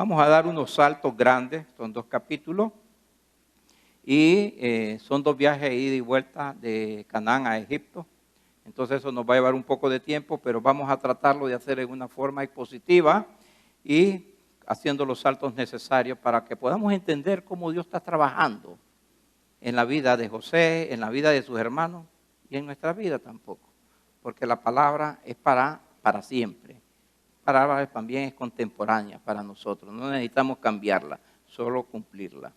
Vamos a dar unos saltos grandes, son 2 capítulos, y son 2 viajes de ida y vuelta de Canaán a Egipto. Entonces eso nos va a llevar un poco de tiempo, pero vamos a tratarlo de hacer en una forma expositiva y haciendo los saltos necesarios para que podamos entender cómo Dios está trabajando en la vida de José, en la vida de sus hermanos y en nuestra vida tampoco. Porque la palabra es para siempre. La palabra también es contemporánea para nosotros. No necesitamos cambiarla, solo cumplirla.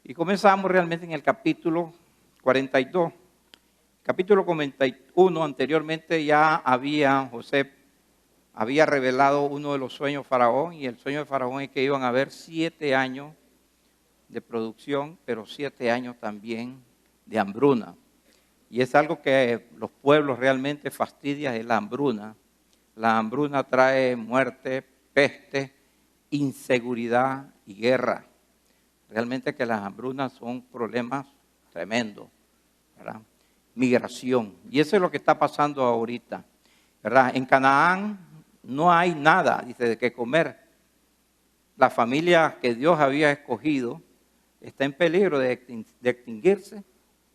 Y comenzamos realmente en el capítulo 42. Capítulo 41, anteriormente ya José había revelado uno de los sueños de Faraón, y el sueño de Faraón es que iban a haber 7 años de producción, pero 7 años también de hambruna. Y es algo que los pueblos realmente fastidia, es la hambruna. La hambruna trae muerte, peste, inseguridad y guerra. Realmente que las hambrunas son problemas tremendos, ¿verdad? Migración. Y eso es lo que está pasando ahorita, ¿verdad? En Canaán no hay nada, dice, de qué comer. La familia que Dios había escogido está en peligro de extinguirse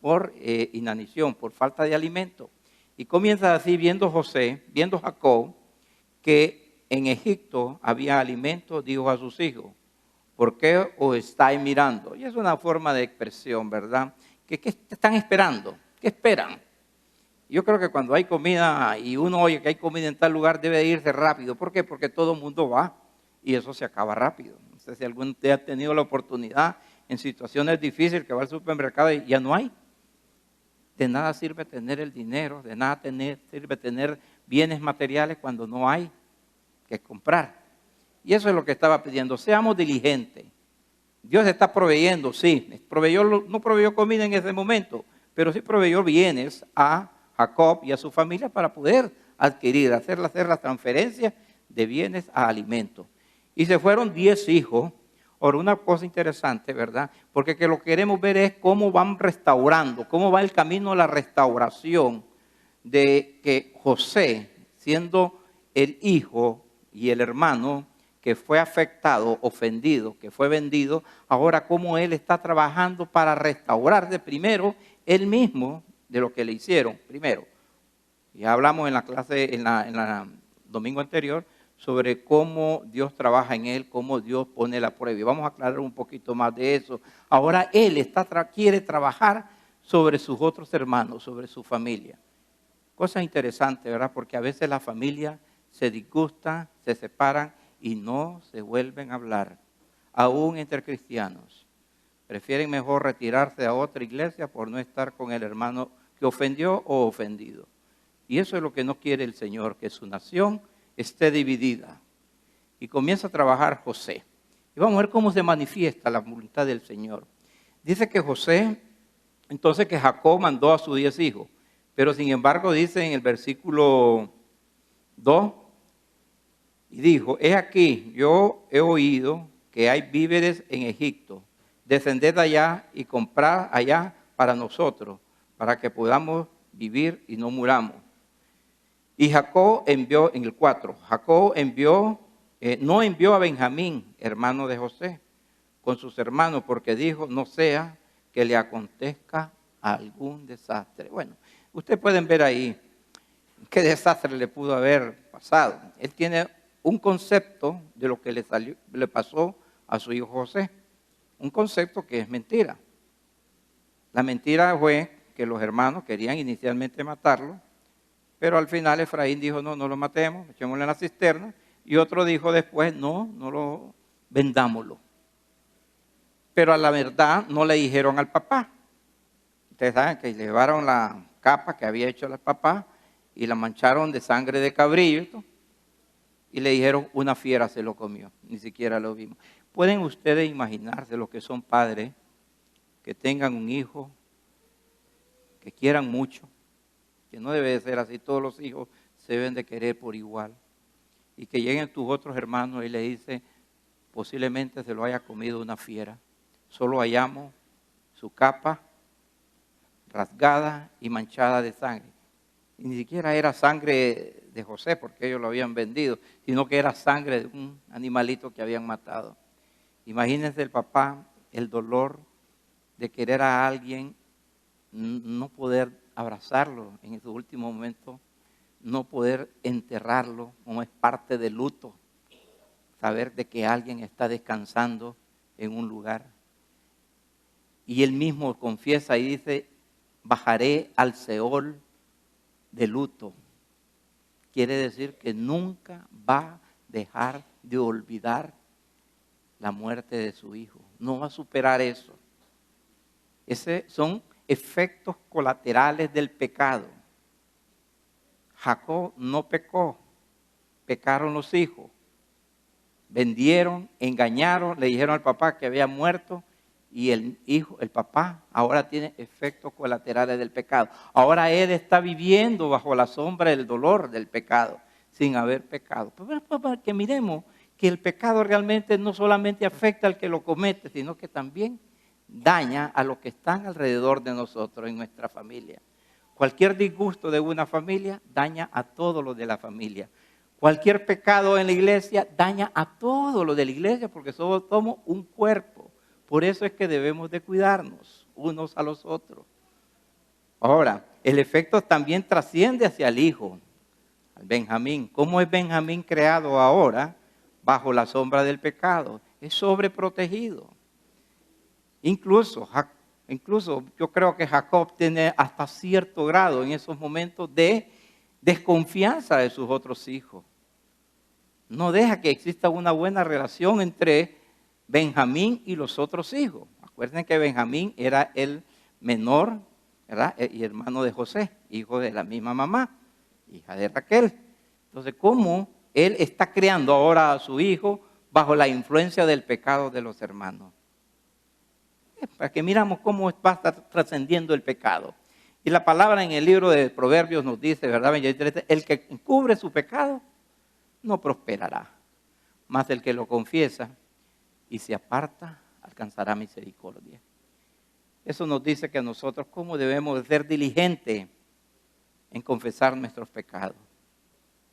por inanición, por falta de alimento. Y comienza así viendo Jacob, que en Egipto había alimento, dijo a sus hijos, ¿por qué os estáis mirando? Y es una forma de expresión, ¿verdad? ¿Qué están esperando? ¿Qué esperan? Yo creo que cuando hay comida y uno oye que hay comida en tal lugar debe irse rápido. ¿Por qué? Porque todo el mundo va y eso se acaba rápido. No sé si algún día ha tenido la oportunidad en situaciones difíciles que va al supermercado y ya no hay. De nada sirve tener el dinero, de nada sirve tener bienes materiales cuando no hay que comprar. Y eso es lo que estaba pidiendo. Seamos diligentes. Dios está proveyendo, sí. No proveyó comida en ese momento, pero sí proveyó bienes a Jacob y a su familia para poder hacer las transferencias de bienes a alimentos. Y se fueron 10 hijos. Ahora, una cosa interesante, ¿verdad? Porque que lo que queremos ver es cómo van restaurando, cómo va el camino de la restauración de que José, siendo el hijo y el hermano que fue afectado, ofendido, que fue vendido, ahora cómo él está trabajando para restaurar de primero él mismo de lo que le hicieron primero. Ya hablamos en la clase, en la domingo anterior, sobre cómo Dios trabaja en él, cómo Dios pone la prueba. Y vamos a aclarar un poquito más de eso. Ahora él quiere trabajar sobre sus otros hermanos, sobre su familia. Cosa interesante, ¿verdad? Porque a veces la familia se disgusta, se separan y no se vuelven a hablar, aún entre cristianos. Prefieren mejor retirarse a otra iglesia por no estar con el hermano que ofendió o ofendido. Y eso es lo que no quiere el Señor, que su nación esté dividida. Y comienza a trabajar José. Y vamos a ver cómo se manifiesta la voluntad del Señor. Dice que entonces que Jacob mandó a sus 10 hijos. Pero sin embargo dice en el versículo 2, y dijo, he aquí, yo he oído que hay víveres en Egipto. Descended allá y comprad allá para nosotros, para que podamos vivir y no muramos. Y Jacob envió, en el 4, no envió a Benjamín, hermano de José, con sus hermanos, porque dijo, no sea que le acontezca algún desastre. Bueno, ustedes pueden ver ahí qué desastre le pudo haber pasado. Él tiene un concepto de lo que le pasó a su hijo José, un concepto que es mentira. La mentira fue que los hermanos querían inicialmente matarlo, pero al final Efraín dijo, no lo matemos, echémosle en la cisterna, y otro dijo después, no lo vendámoslo. Pero a la verdad no le dijeron al papá. Ustedes saben que llevaron la capa que había hecho el papá y la mancharon de sangre de cabrillo y le dijeron, una fiera se lo comió, ni siquiera lo vimos. ¿Pueden ustedes imaginarse lo que son padres que tengan un hijo, que quieran mucho? Que no debe de ser así, todos los hijos se deben de querer por igual. Y que lleguen tus otros hermanos y le dicen, posiblemente se lo haya comido una fiera. Solo hallamos su capa rasgada y manchada de sangre. Y ni siquiera era sangre de José, porque ellos lo habían vendido, sino que era sangre de un animalito que habían matado. Imagínense el papá, el dolor de querer a alguien, no poder abrazarlo en su último momento, no poder enterrarlo, como es parte del luto, saber de que alguien está descansando en un lugar. Y él mismo confiesa y dice, bajaré al Seol de luto. Quiere decir que nunca va a dejar de olvidar la muerte de su hijo. No va a superar eso. Esos son efectos colaterales del pecado. Jacob no pecó, pecaron los hijos. Vendieron, engañaron, le dijeron al papá que había muerto y el papá ahora tiene efectos colaterales del pecado. Ahora él está viviendo bajo la sombra del dolor del pecado, sin haber pecado. Pero para que miremos que el pecado realmente no solamente afecta al que lo comete, sino que también daña a los que están alrededor de nosotros en nuestra familia. Cualquier disgusto de una familia daña a todos los de la familia. Cualquier pecado en la iglesia daña a todos los de la iglesia porque somos un cuerpo. Por eso es que debemos de cuidarnos unos a los otros. Ahora, el efecto también trasciende hacia el hijo, al Benjamín. ¿Cómo es Benjamín creado ahora bajo la sombra del pecado? Es sobreprotegido. Incluso yo creo que Jacob tiene hasta cierto grado en esos momentos de desconfianza de sus otros hijos. No deja que exista una buena relación entre Benjamín y los otros hijos. Acuérdense que Benjamín era el menor, ¿verdad? Y hermano de José, hijo de la misma mamá, hija de Raquel. Entonces, ¿cómo él está creando ahora a su hijo bajo la influencia del pecado de los hermanos? Para que miramos cómo va a estar trascendiendo el pecado. Y la palabra en el libro de Proverbios nos dice, ¿verdad? 23, el que encubre su pecado no prosperará, mas el que lo confiesa y se aparta alcanzará misericordia. Eso nos dice que nosotros cómo debemos ser diligentes en confesar nuestros pecados.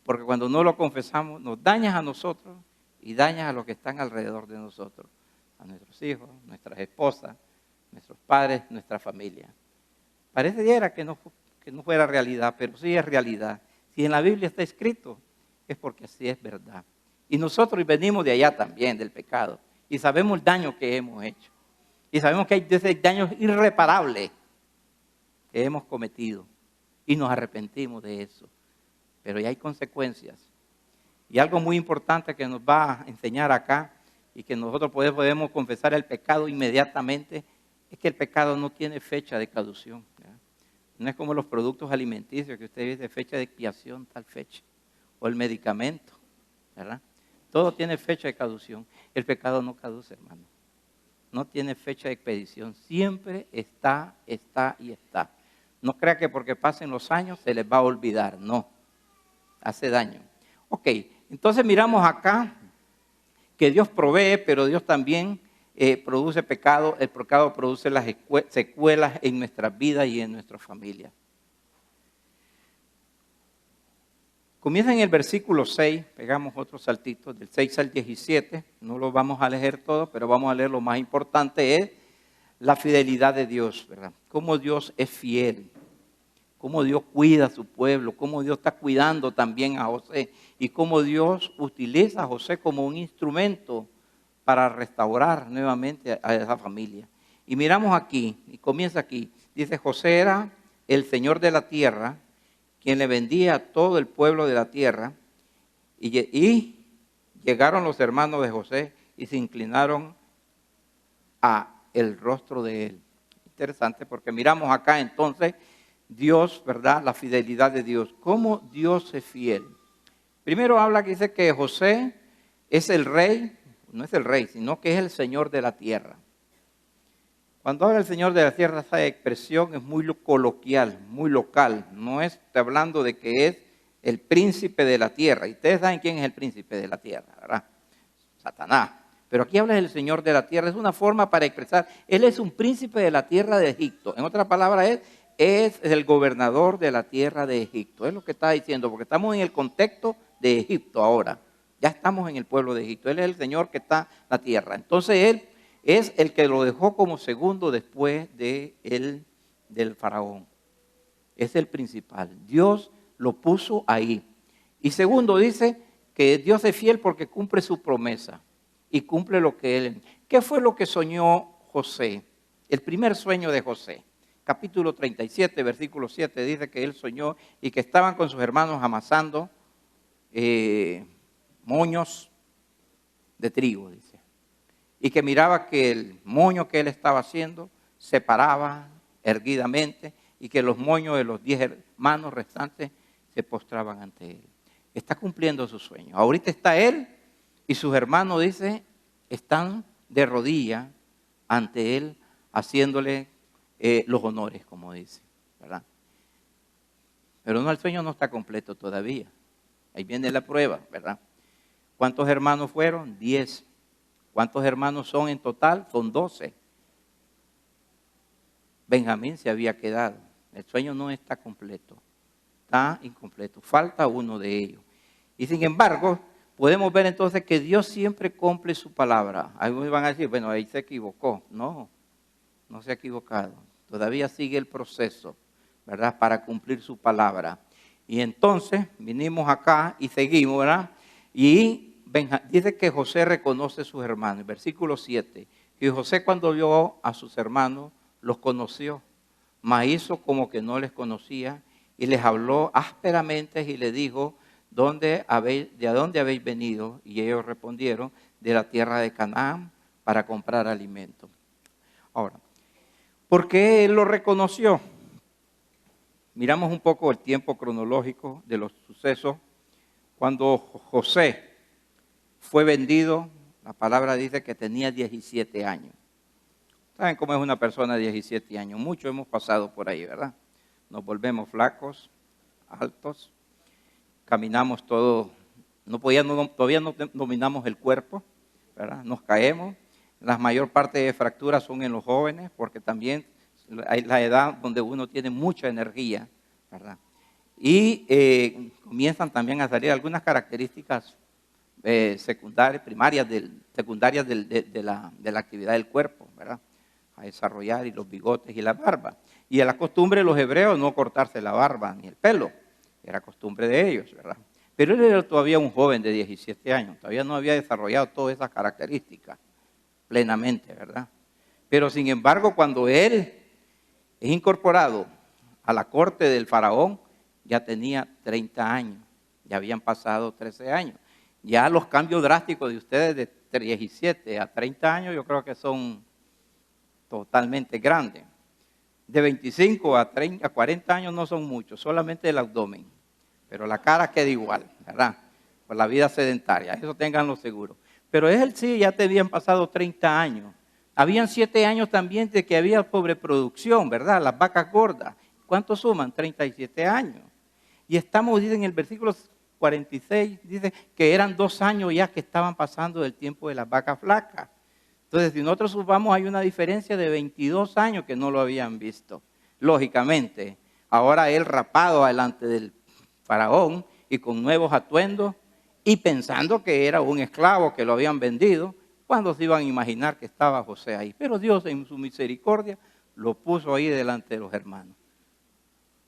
Porque cuando no lo confesamos nos dañas a nosotros y dañas a los que están alrededor de nosotros. A nuestros hijos, nuestras esposas, nuestros padres, nuestra familia. Pareciera que no fuera realidad, pero sí es realidad. Si en la Biblia está escrito, es porque así es verdad. Y nosotros venimos de allá también, del pecado. Y sabemos el daño que hemos hecho. Y sabemos que hay daños irreparables que hemos cometido. Y nos arrepentimos de eso. Pero ya hay consecuencias. Y algo muy importante que nos va a enseñar acá, y que nosotros podemos confesar el pecado inmediatamente, es que el pecado no tiene fecha de caducción. ¿Verdad? No es como los productos alimenticios que usted dice fecha de expiación, tal fecha, o el medicamento, ¿verdad? Todo tiene fecha de caducción. El pecado no caduce, hermano. No tiene fecha de expedición. Siempre está y está. No crea que porque pasen los años se les va a olvidar. No. Hace daño. Ok, entonces miramos acá que Dios provee, pero Dios también produce pecado. El pecado produce las secuelas en nuestras vidas y en nuestras familias. Comienza en el versículo 6, pegamos otro saltito, del 6 al 17, no lo vamos a leer todo, pero vamos a leer lo más importante, es la fidelidad de Dios, ¿verdad? Cómo Dios es fiel, cómo Dios cuida a su pueblo, cómo Dios está cuidando también a José y cómo Dios utiliza a José como un instrumento para restaurar nuevamente a esa familia. Y miramos aquí, y comienza aquí, dice José era el Señor de la tierra, quien le vendía a todo el pueblo de la tierra, y llegaron los hermanos de José y se inclinaron a el rostro de él. Interesante porque miramos acá entonces Dios, ¿verdad? La fidelidad de Dios. ¿Cómo Dios es fiel? Primero habla que dice que José es el rey, no es el rey, sino que es el Señor de la tierra. Cuando habla el Señor de la tierra, esa expresión es muy coloquial, muy local. No está hablando de que es el príncipe de la tierra. Y ustedes saben quién es el príncipe de la tierra, ¿verdad? Satanás. Pero aquí habla del Señor de la tierra. Es una forma para expresar, Él es un príncipe de la tierra de Egipto. En otras palabras, es es el gobernador de la tierra de Egipto. Es lo que está diciendo, porque estamos en el contexto de Egipto ahora. Ya estamos en el pueblo de Egipto. Él es el Señor que está en la tierra. Entonces Él es el que lo dejó como segundo después del faraón. Es el principal. Dios lo puso ahí. Y segundo, dice que Dios es fiel porque cumple su promesa y cumple lo que Él. ¿Qué fue lo que soñó José? El primer sueño de José. Capítulo 37, versículo 7, dice que él soñó y que estaban con sus hermanos amasando moños de trigo, dice. Y que miraba que el moño que él estaba haciendo se paraba erguidamente y que los moños de los 10 hermanos restantes se postraban ante él. Está cumpliendo su sueño. Ahorita está él y sus hermanos, dice, están de rodillas ante él, haciéndole los honores, como dice, ¿verdad? Pero no, el sueño no está completo todavía. Ahí viene la prueba, ¿verdad? ¿Cuántos hermanos fueron? 10. ¿Cuántos hermanos son en total? Son 12. Benjamín se había quedado. El sueño no está completo. Está incompleto. Falta uno de ellos. Y sin embargo, podemos ver entonces que Dios siempre cumple su palabra. Algunos van a decir, bueno, ahí se equivocó. No, no se ha equivocado. Todavía sigue el proceso, ¿verdad? Para cumplir su palabra. Y entonces vinimos acá y seguimos, ¿verdad? Y dice que José reconoce a sus hermanos. Versículo 7. Y José cuando vio a sus hermanos, los conoció, mas hizo como que no les conocía y les habló ásperamente y le dijo, ¿de dónde habéis venido? Y ellos respondieron, de la tierra de Canaán para comprar alimento. Ahora, ¿por qué él lo reconoció? Miramos un poco el tiempo cronológico de los sucesos. Cuando José fue vendido, la palabra dice que tenía 17 años. ¿Saben cómo es una persona de 17 años? Muchos hemos pasado por ahí, ¿verdad? Nos volvemos flacos, altos, caminamos todo, todavía no dominamos el cuerpo, ¿verdad? Nos caemos. La mayor parte de fracturas son en los jóvenes, porque también hay la edad donde uno tiene mucha energía, ¿verdad? Y comienzan también a salir algunas características secundarias de la actividad del cuerpo, ¿verdad? A desarrollar, y los bigotes y la barba. Y a la costumbre de los hebreos no cortarse la barba ni el pelo, era costumbre de ellos, ¿verdad? Pero él era todavía un joven de 17 años, todavía no había desarrollado todas esas características plenamente, ¿verdad? Pero sin embargo, cuando él es incorporado a la corte del faraón, ya tenía 30 años, ya habían pasado 13 años. Ya los cambios drásticos de ustedes de 17 a 30 años yo creo que son totalmente grandes. De 25 a 40 años no son muchos, solamente el abdomen. Pero la cara queda igual, ¿verdad? Por la vida sedentaria, eso ténganlo seguro. Pero él sí, ya te habían pasado 30 años. Habían 7 años también de que había sobreproducción, ¿verdad? Las vacas gordas. ¿Cuántos suman? 37 años. Y estamos, dice en el versículo 46, dice que eran 2 años ya que estaban pasando del tiempo de las vacas flacas. Entonces, si nosotros sumamos, hay una diferencia de 22 años que no lo habían visto. Lógicamente, ahora él rapado delante del faraón y con nuevos atuendos y pensando que era un esclavo que lo habían vendido, ¿cuándo se iban a imaginar que estaba José ahí? Pero Dios en su misericordia lo puso ahí delante de los hermanos.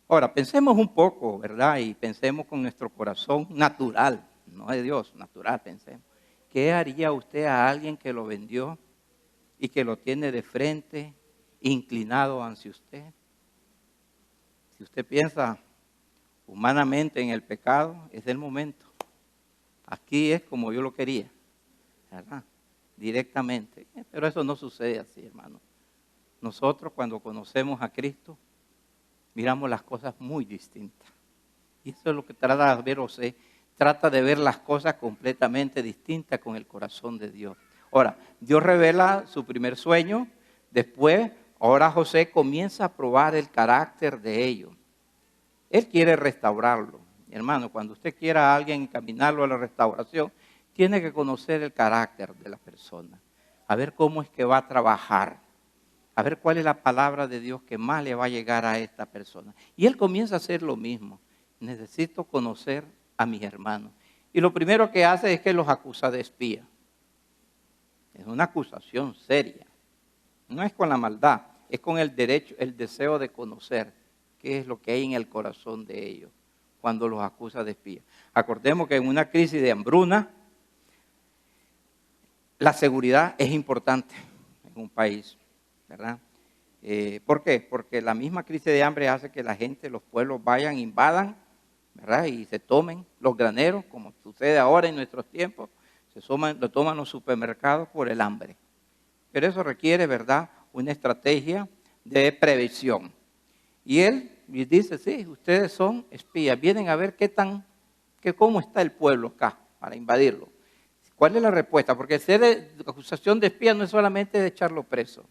Ahora, pensemos un poco, ¿verdad? Y pensemos con nuestro corazón natural, no de Dios, natural, pensemos. ¿Qué haría usted a alguien que lo vendió y que lo tiene de frente, inclinado hacia usted? Si usted piensa humanamente en el pecado, es el momento. Aquí es como yo lo quería, ¿verdad? Directamente. Pero eso no sucede así, hermano. Nosotros cuando conocemos a Cristo, miramos las cosas muy distintas. Y eso es lo que trata de ver José. Trata de ver las cosas completamente distintas con el corazón de Dios. Ahora, Dios revela su primer sueño. Después, ahora José comienza a probar el carácter de ellos. Él quiere restaurarlo. Hermano, cuando usted quiera a alguien encaminarlo a la restauración, tiene que conocer el carácter de la persona. A ver cómo es que va a trabajar. a ver cuál es la palabra de Dios que más le va a llegar a esta persona. Y él comienza a hacer lo mismo. Necesito conocer a mis hermanos. Y lo primero que hace es que los acusa de espía. Es una acusación seria. No es con la maldad, es con el derecho, el deseo de conocer qué es lo que hay en el corazón de ellos cuando los acusa de espía. Acordemos que en una crisis de hambruna, la seguridad es importante en un país, ¿verdad? ¿Por qué? Porque la misma crisis de hambre hace que la gente, los pueblos vayan, invadan, ¿verdad? Y se tomen los graneros, como sucede ahora en nuestros tiempos, lo toman los supermercados por el hambre. Pero eso requiere, ¿verdad?, una estrategia de prevención. Y él dice, sí, ustedes son espías, vienen a ver cómo está el pueblo acá para invadirlo. ¿Cuál es la respuesta? Porque ser acusación de espía no es solamente de echarlo preso.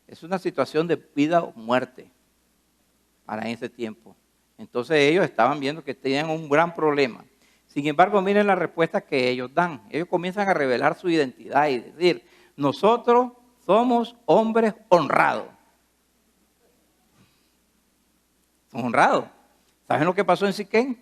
Es una situación de vida o muerte para ese tiempo. Entonces ellos estaban viendo que tenían un gran problema. Sin embargo, miren la respuesta que ellos dan. Ellos comienzan a revelar su identidad y decir, nosotros somos hombres honrados. Honrados. ¿Saben lo que pasó en Siquén?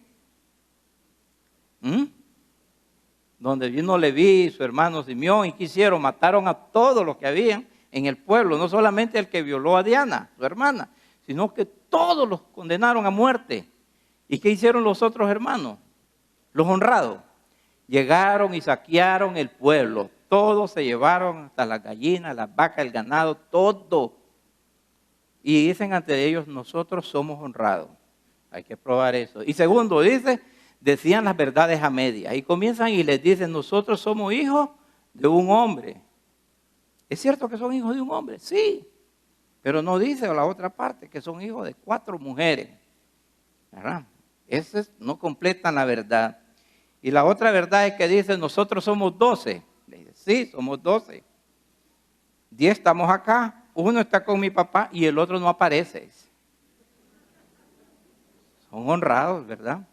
Donde vino Leví y su hermano Simeón, y ¿qué hicieron? Mataron a todos los que habían en el pueblo, no solamente el que violó a Diana, su hermana, sino que todos los condenaron a muerte. ¿Y qué hicieron los otros hermanos? Los honrados. Llegaron y saquearon el pueblo. Todos se llevaron, hasta las gallinas, las vacas, el ganado, todo. Y dicen ante ellos, nosotros somos honrados. Hay que probar eso. Y segundo, decían las verdades a medias. Y comienzan y les dicen, nosotros somos hijos de un hombre. ¿Es cierto que son hijos de un hombre? Sí. Pero no dice la otra parte, que son hijos de 4 mujeres. ¿Verdad? Esos no completan la verdad. Y la otra verdad es que dicen, nosotros somos 12. Le dice, sí, somos 12. 10 estamos acá, 1 está con mi papá y el otro no aparece. Son honrados, ¿verdad?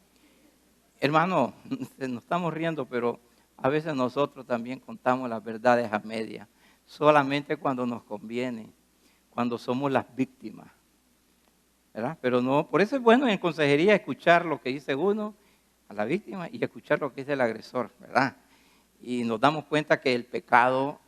Hermano, nos estamos riendo, pero a veces nosotros también contamos las verdades a medias, solamente cuando nos conviene, cuando somos las víctimas, ¿verdad? Pero no, por eso es bueno en consejería escuchar lo que dice uno a la víctima y escuchar lo que dice el agresor, ¿verdad? Y nos damos cuenta que el pecado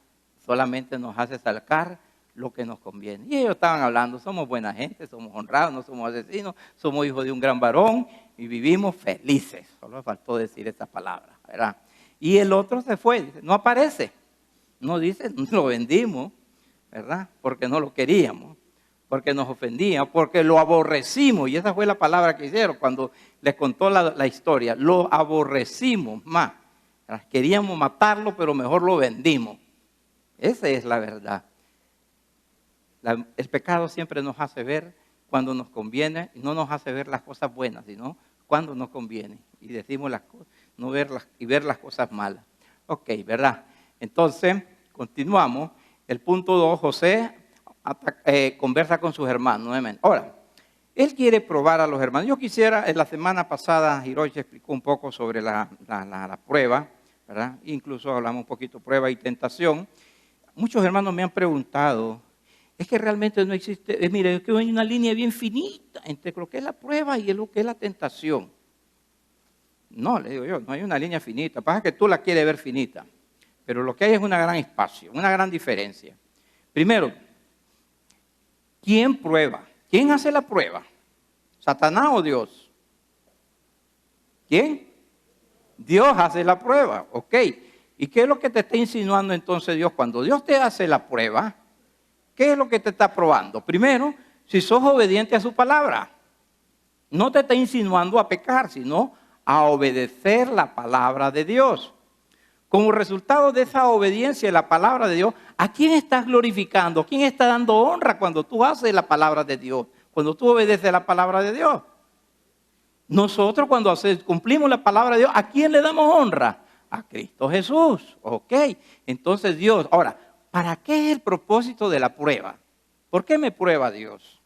solamente nos hace sacar lo que nos conviene. Y ellos estaban hablando, somos buena gente, somos honrados, no somos asesinos, somos hijos de un gran varón y vivimos felices. Solo faltó decir esa palabra, ¿verdad? Y el otro se fue, dice, no aparece. No dice, lo vendimos, ¿verdad? Porque no lo queríamos, porque nos ofendía, porque lo aborrecimos. Y esa fue la palabra que hicieron cuando les contó la historia. Lo aborrecimos más. Queríamos matarlo, pero mejor lo vendimos. Esa es la verdad. El pecado siempre nos hace ver cuando nos conviene y no nos hace ver las cosas buenas, sino cuando nos conviene. Y decimos las cosas, no verlas y ver las cosas malas. Ok, ¿verdad? Entonces, continuamos. El punto 2, José conversa con sus hermanos nuevamente. Ahora, él quiere probar a los hermanos. Yo quisiera, en la semana pasada, Hiroshi explicó un poco sobre la prueba, ¿verdad? Incluso hablamos un poquito de prueba y tentación. Muchos hermanos me han preguntado, es que realmente no existe, mire, es que hay una línea bien finita entre lo que es la prueba y lo que es la tentación. No, le digo yo, no hay una línea finita, pasa que tú la quieres ver finita, pero lo que hay es un gran espacio, una gran diferencia. Primero, ¿quién prueba? ¿Quién hace la prueba? ¿Satanás o Dios? ¿Quién? Dios hace la prueba, ok. ¿Y qué es lo que te está insinuando entonces Dios? Cuando Dios te hace la prueba, ¿qué es lo que te está probando? Primero, si sos obediente a su palabra. No te está insinuando a pecar, sino a obedecer la palabra de Dios. Como resultado de esa obediencia a la palabra de Dios, ¿a quién estás glorificando? ¿A quién estás dando honra cuando tú haces la palabra de Dios? Cuando tú obedeces la palabra de Dios. Nosotros cuando cumplimos la palabra de Dios, ¿a quién le damos honra? A Cristo Jesús. Ok, entonces Dios. Ahora, ¿para qué es el propósito de la prueba? ¿Por qué me prueba Dios?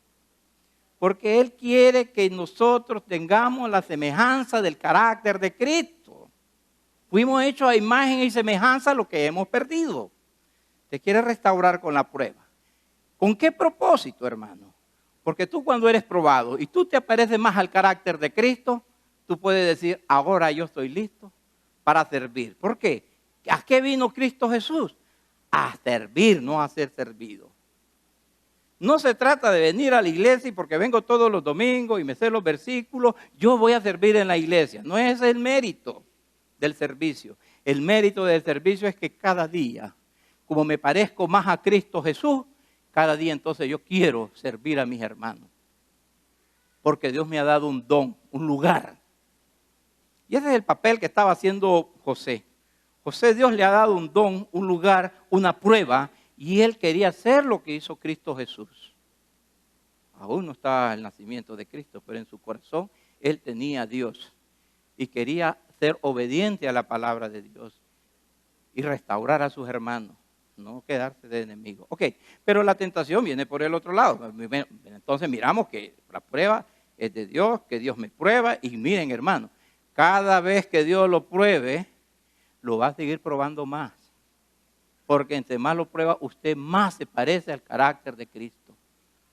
Porque Él quiere que nosotros tengamos la semejanza del carácter de Cristo. Fuimos hechos a imagen y semejanza a lo que hemos perdido. Te quiere restaurar con la prueba. ¿Con qué propósito, hermano? Porque tú cuando eres probado y tú te apareces más al carácter de Cristo, tú puedes decir, ahora yo estoy listo para servir. ¿Por qué? ¿A qué vino Cristo Jesús? A servir, no a ser servido. No se trata de venir a la iglesia y porque vengo todos los domingos y me sé los versículos, yo voy a servir en la iglesia. No es el mérito del servicio. El mérito del servicio es que cada día, como me parezco más a Cristo Jesús, cada día entonces yo quiero servir a mis hermanos. Porque Dios me ha dado un don, un lugar. Y ese es el papel que estaba haciendo José. José, Dios le ha dado un don, un lugar, una prueba, y él quería hacer lo que hizo Cristo Jesús. Aún no está el nacimiento de Cristo, pero en su corazón él tenía a Dios y quería ser obediente a la palabra de Dios y restaurar a sus hermanos, no quedarse de enemigo. Ok, pero la tentación viene por el otro lado. Entonces miramos que la prueba es de Dios, que Dios me prueba, y miren, hermano, cada vez que Dios lo pruebe, lo va a seguir probando más. Porque entre más lo prueba, usted más se parece al carácter de Cristo.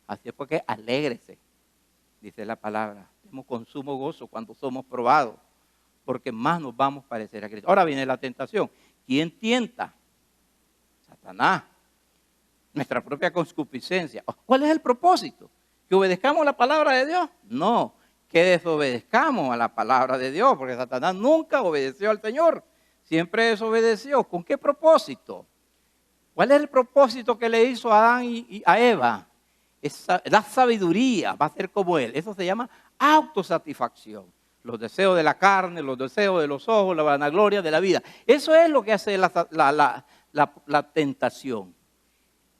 Así es porque alégrese, dice la palabra. Tenemos con sumo gozo cuando somos probados, porque más nos vamos a parecer a Cristo. Ahora viene la tentación. ¿Quién tienta? Satanás. Nuestra propia concupiscencia. ¿Cuál es el propósito? ¿Que obedezcamos la palabra de Dios? No, que desobedezcamos a la palabra de Dios, porque Satanás nunca obedeció al Señor. Siempre desobedeció. ¿Con qué propósito? ¿Cuál es el propósito que le hizo a Adán y a Eva? La sabiduría va a ser como él. Eso se llama autosatisfacción. Los deseos de la carne, los deseos de los ojos, la vanagloria de la vida. Eso es lo que hace la tentación.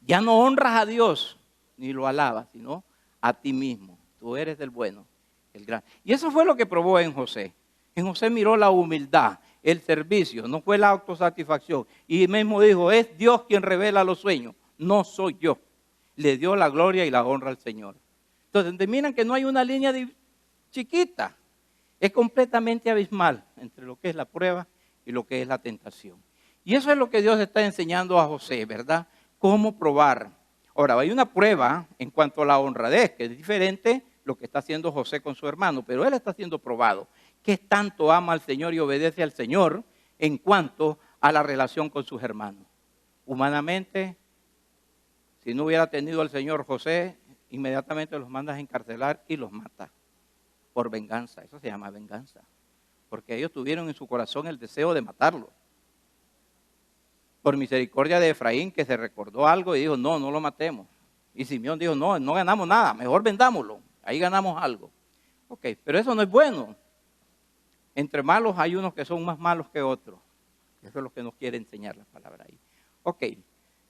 Ya no honras a Dios ni lo alabas, sino a ti mismo. Tú eres el bueno, el gran. Y eso fue lo que probó en José. En José miró la humildad, el servicio, no fue la autosatisfacción. Y mismo dijo, es Dios quien revela los sueños, no soy yo. Le dio la gloria y la honra al Señor. Entonces, miren que no hay una línea chiquita. Es completamente abismal entre lo que es la prueba y lo que es la tentación. Y eso es lo que Dios está enseñando a José, ¿verdad? Cómo probar. Ahora, hay una prueba en cuanto a la honradez, que es diferente lo que está haciendo José con su hermano, pero él está siendo probado. ¿Qué tanto ama al Señor y obedece al Señor en cuanto a la relación con sus hermanos? Humanamente, si no hubiera tenido al Señor José, inmediatamente los mandas a encarcelar y los mata por venganza. Eso se llama venganza, porque ellos tuvieron en su corazón el deseo de matarlo. Por misericordia de Efraín, que se recordó algo y dijo, no, no lo matemos. Y Simeón dijo, no, no ganamos nada, mejor vendámoslo, ahí ganamos algo. Ok, pero eso no es bueno. Entre malos hay unos que son más malos que otros. Eso es lo que nos quiere enseñar la palabra ahí. Ok,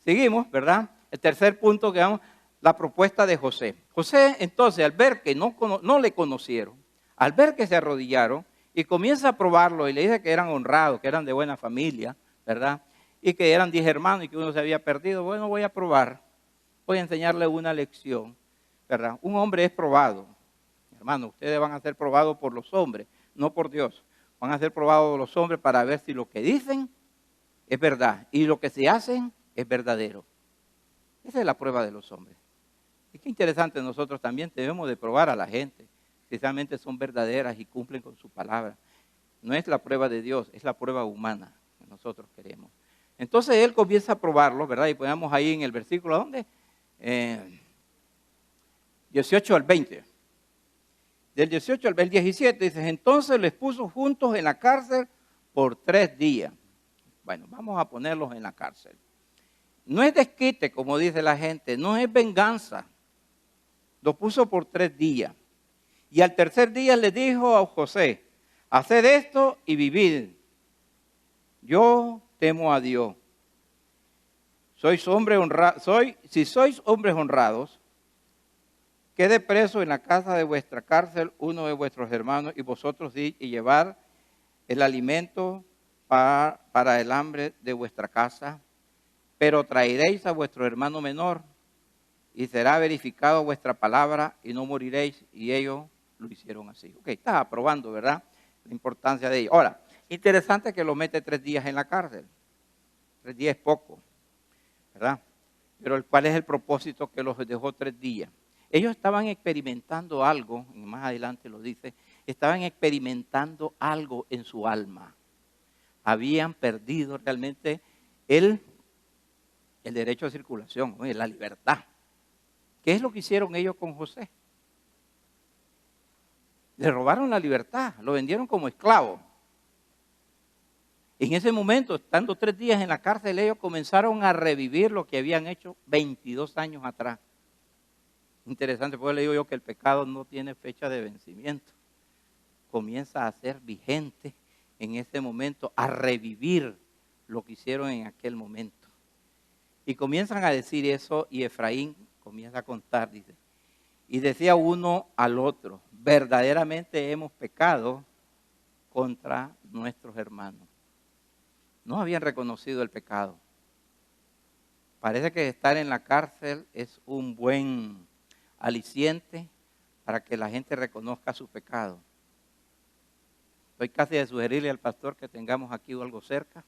seguimos, ¿verdad? El tercer punto que vamos, la propuesta de José. José, entonces, al ver que no le conocieron, al ver que se arrodillaron, y comienza a probarlo, y le dice que eran honrados, que eran de buena familia, ¿verdad? Y que eran 10 hermanos y que uno se había perdido. Bueno, voy a probar, voy a enseñarle una lección, ¿verdad? Un hombre es probado. Hermano, ustedes van a ser probados por los hombres, no por Dios. Van a ser probados los hombres para ver si lo que dicen es verdad y lo que se hacen es verdadero. Esa es la prueba de los hombres. Y qué interesante, nosotros también debemos de probar a la gente, si realmente son verdaderas y cumplen con su palabra. No es la prueba de Dios, es la prueba humana que nosotros queremos. Entonces él comienza a probarlo, ¿verdad? Y ponemos ahí en el versículo, ¿dónde? 18 al 20. Del 18 al 17 dice, entonces les puso juntos en la cárcel por 3 días. Bueno, vamos a ponerlos en la cárcel. No es desquite, como dice la gente, no es venganza. Lo puso por 3 días. Y al tercer día le dijo a José, haced esto y vivid. Yo temo a Dios. Si sois hombres honrados, quede preso en la casa de vuestra cárcel uno de vuestros hermanos y vosotros y llevar el alimento para el hambre de vuestra casa, pero traeréis a vuestro hermano menor y será verificado vuestra palabra y no moriréis. Y ellos lo hicieron así. Ok, está aprobando, ¿verdad? La importancia de ello. Ahora, interesante que lo mete 3 días en la cárcel. 3 días es poco, ¿verdad? Pero ¿cuál es el propósito que los dejó 3 días? Ellos estaban experimentando algo, y más adelante lo dice, estaban experimentando algo en su alma. Habían perdido realmente el derecho de circulación, la libertad. ¿Qué es lo que hicieron ellos con José? Le robaron la libertad, lo vendieron como esclavo. En ese momento, estando 3 días en la cárcel, ellos comenzaron a revivir lo que habían hecho 22 años atrás. Interesante, porque le digo yo que el pecado no tiene fecha de vencimiento. Comienza a ser vigente en ese momento, a revivir lo que hicieron en aquel momento. Y comienzan a decir eso y Efraín comienza a contar, dice. Y decía uno al otro, verdaderamente hemos pecado contra nuestros hermanos. No habían reconocido el pecado. Parece que estar en la cárcel es un buen aliciente para que la gente reconozca su pecado. Estoy casi de sugerirle al pastor que tengamos aquí algo cerca,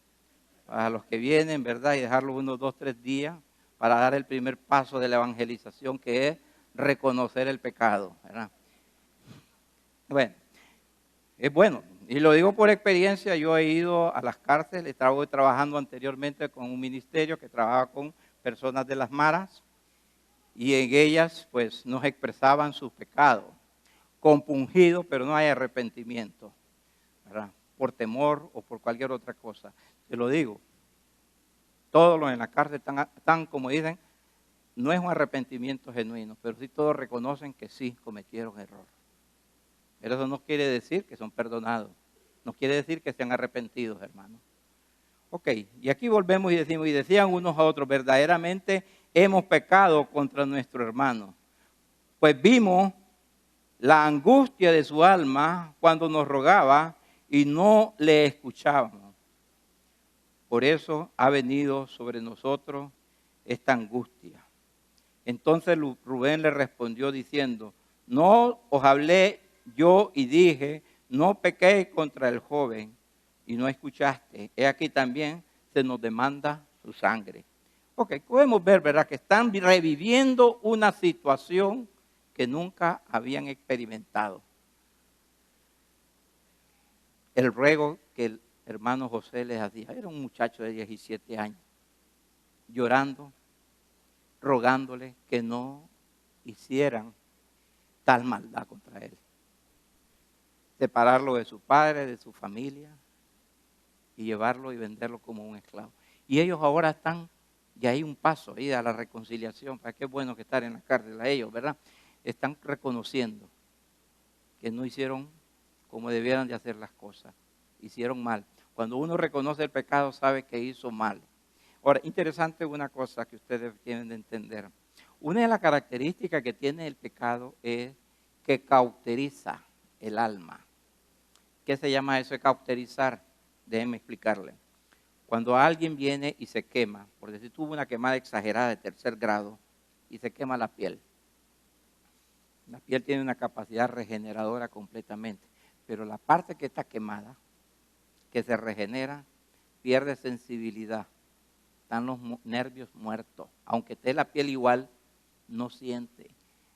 para los que vienen, ¿verdad? Y dejarlo unos 2, 3 días para dar el primer paso de la evangelización, que es reconocer el pecado, ¿verdad? Bueno, es bueno. Y lo digo por experiencia, yo he ido a las cárceles, estaba trabajando anteriormente con un ministerio que trabaja con personas de las maras y en ellas pues nos expresaban sus pecados, compungidos, pero no hay arrepentimiento, ¿verdad? Por temor o por cualquier otra cosa. Te lo digo, todos los en la cárcel están como dicen, no es un arrepentimiento genuino, pero sí todos reconocen que sí cometieron error. Pero eso no quiere decir que son perdonados. No quiere decir que sean arrepentidos, hermanos. Ok, y aquí volvemos y decimos, y decían unos a otros, verdaderamente hemos pecado contra nuestro hermano. Pues vimos la angustia de su alma cuando nos rogaba y no le escuchábamos. Por eso ha venido sobre nosotros esta angustia. Entonces Rubén le respondió diciendo, no os hablé yo y dije, no pequéis contra el joven y no escuchaste. He aquí también se nos demanda su sangre. Ok, podemos ver, ¿verdad? Que están reviviendo una situación que nunca habían experimentado. El ruego que el hermano José les hacía, era un muchacho de 17 años, llorando, rogándole que no hicieran tal maldad contra él. Separarlo de su padre, de su familia y llevarlo y venderlo como un esclavo. Y ellos ahora están, y hay un paso ahí a la reconciliación, para qué bueno que estar en la cárcel a ellos, ¿verdad? Están reconociendo que no hicieron como debieran de hacer las cosas, hicieron mal. Cuando uno reconoce el pecado sabe que hizo mal. Ahora, interesante una cosa que ustedes tienen de entender. Una de las características que tiene el pecado es que cauteriza el alma. ¿Qué se llama eso de cauterizar? Déjenme explicarle. Cuando alguien viene y se quema, por decir, tuvo una quemada exagerada de 3er grado y se quema la piel. La piel tiene una capacidad regeneradora completamente, pero la parte que está quemada, que se regenera, pierde sensibilidad. Están los nervios muertos. Aunque esté la piel igual, no siente.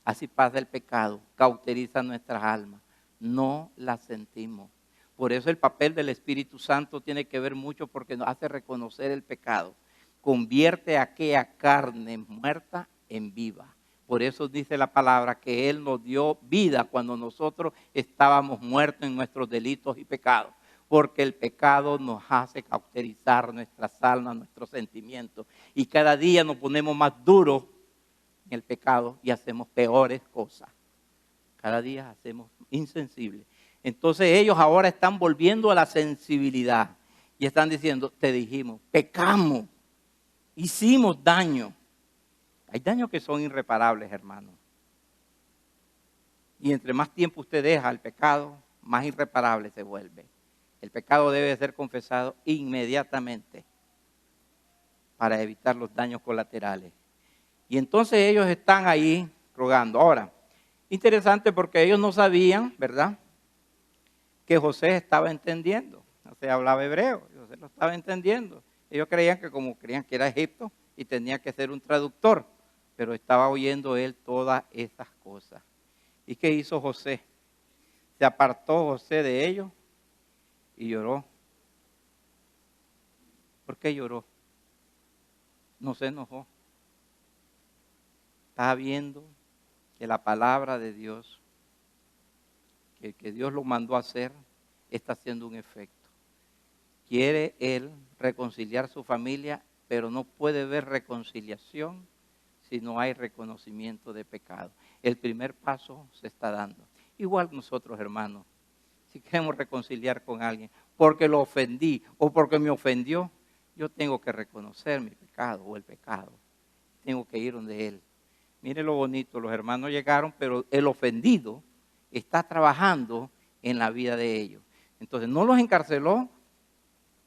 Así pasa el pecado, cauteriza nuestras almas. No las sentimos. Por eso el papel del Espíritu Santo tiene que ver mucho porque nos hace reconocer el pecado. Convierte aquella carne muerta en viva. Por eso dice la palabra que Él nos dio vida cuando nosotros estábamos muertos en nuestros delitos y pecados. Porque el pecado nos hace cauterizar nuestras almas, nuestros sentimientos. Y cada día nos ponemos más duros en el pecado y hacemos peores cosas. Cada día hacemos insensibles. Entonces ellos ahora están volviendo a la sensibilidad. Y están diciendo, te dijimos, pecamos, hicimos daño. Hay daños que son irreparables, hermanos. Y entre más tiempo usted deja el pecado, más irreparable se vuelve. El pecado debe ser confesado inmediatamente para evitar los daños colaterales. Y entonces ellos están ahí rogando. Ahora, interesante porque ellos no sabían, ¿verdad?, que José estaba entendiendo. José hablaba hebreo, José lo estaba entendiendo. Ellos creían que como creían que era Egipto, y tenía que ser un traductor, pero estaba oyendo él todas esas cosas. ¿Y qué hizo José? Se apartó José de ellos y lloró. ¿Por qué lloró? No se enojó. Estaba viendo que la palabra de Dios, que Dios lo mandó a hacer, está haciendo un efecto. Quiere él reconciliar su familia, pero no puede ver reconciliación si no hay reconocimiento de pecado. El primer paso se está dando. Igual nosotros, hermanos, si queremos reconciliar con alguien, porque lo ofendí o porque me ofendió, yo tengo que reconocer mi pecado o el pecado. Tengo que ir donde él. Mire lo bonito, los hermanos llegaron, pero el ofendido está trabajando en la vida de ellos. Entonces no los encarceló